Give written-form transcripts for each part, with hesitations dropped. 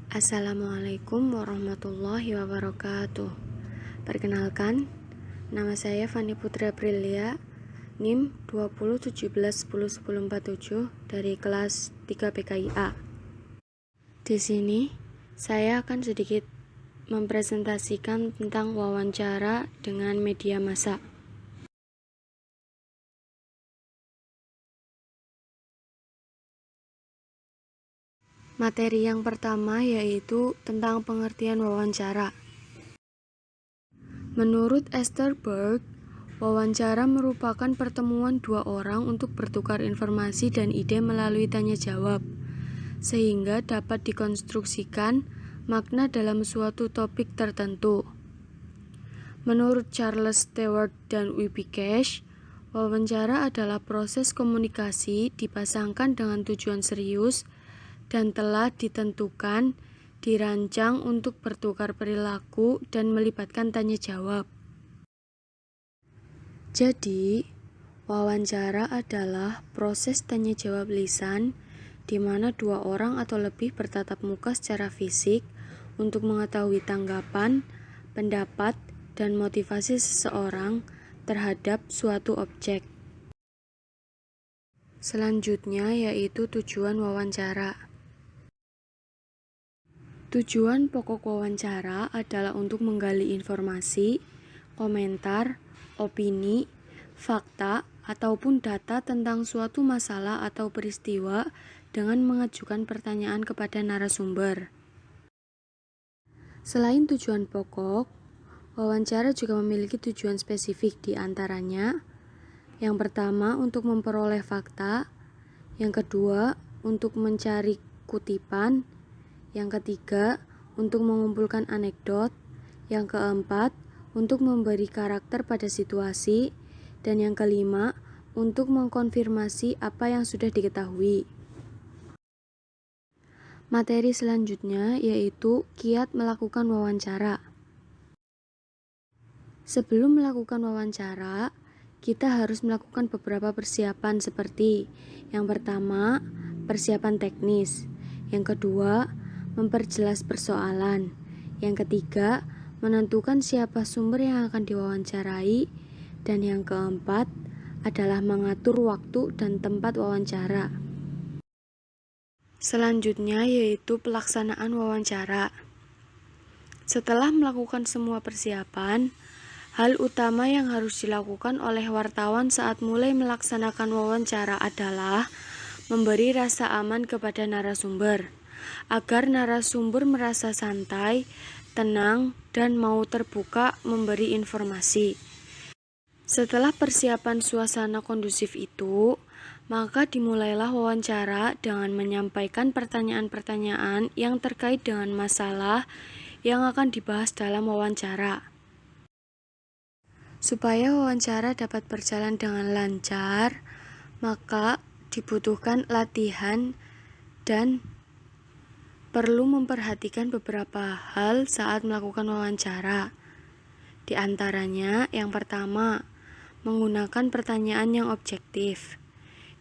Assalamualaikum warahmatullahi wabarakatuh. Perkenalkan, nama saya Fani Putra Aprilia, NIM 2017101047 dari kelas 3 PKIA. Di sini, saya akan sedikit mempresentasikan tentang wawancara dengan media massa. Materi yang pertama yaitu tentang pengertian wawancara. Menurut Esther Berg, wawancara merupakan pertemuan dua orang untuk bertukar informasi dan ide melalui tanya jawab, sehingga dapat dikonstruksikan makna dalam suatu topik tertentu. Menurut Charles Stewart dan W.P. Cash, wawancara adalah proses komunikasi dipasangkan dengan tujuan serius dan telah ditentukan, dirancang untuk bertukar perilaku dan melibatkan tanya jawab. Jadi, wawancara adalah proses tanya jawab lisan di mana dua orang atau lebih bertatap muka secara fisik untuk mengetahui tanggapan, pendapat, dan motivasi seseorang terhadap suatu objek. Selanjutnya yaitu tujuan wawancara. Tujuan pokok wawancara adalah untuk menggali informasi, komentar, opini, fakta, ataupun data tentang suatu masalah atau peristiwa dengan mengajukan pertanyaan kepada narasumber. Selain tujuan pokok, wawancara juga memiliki tujuan spesifik, di antaranya yang pertama untuk memperoleh fakta, yang kedua untuk mencari kutipan, yang ketiga untuk mengumpulkan anekdot, yang keempat untuk memberi karakter pada situasi, dan yang kelima untuk mengkonfirmasi apa yang sudah diketahui. Materi selanjutnya yaitu kiat melakukan wawancara. Sebelum melakukan wawancara, kita harus melakukan beberapa persiapan seperti yang pertama, persiapan teknis, yang kedua, memperjelas persoalan, yang ketiga, menentukan siapa sumber yang akan diwawancarai, dan yang keempat adalah mengatur waktu dan tempat wawancara. Selanjutnya yaitu pelaksanaan wawancara. Setelah melakukan semua persiapan, hal utama yang harus dilakukan oleh wartawan saat mulai melaksanakan wawancara adalah memberi rasa aman kepada narasumber, agar narasumber merasa santai, tenang, dan mau terbuka memberi informasi. Setelah persiapan suasana kondusif itu, maka dimulailah wawancara dengan menyampaikan pertanyaan-pertanyaan yang terkait dengan masalah yang akan dibahas dalam wawancara. Supaya wawancara dapat berjalan dengan lancar, maka dibutuhkan latihan dan perlu memperhatikan beberapa hal saat melakukan wawancara. Di antaranya, yang pertama, menggunakan pertanyaan yang objektif.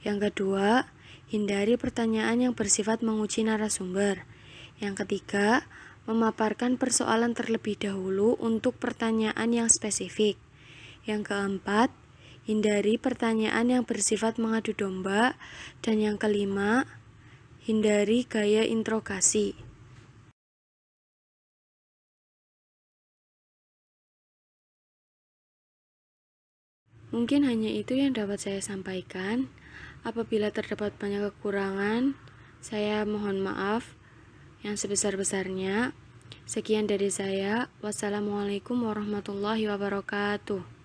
Yang kedua, hindari pertanyaan yang bersifat menguji narasumber. Yang ketiga, memaparkan persoalan terlebih dahulu untuk pertanyaan yang spesifik. Yang keempat, hindari pertanyaan yang bersifat mengadu domba. Dan yang kelima, hindari gaya interogasi. Mungkin hanya itu yang dapat saya sampaikan. Apabila terdapat banyak kekurangan, saya mohon maaf yang sebesar-besarnya. Sekian dari saya. Wassalamualaikum warahmatullahi wabarakatuh.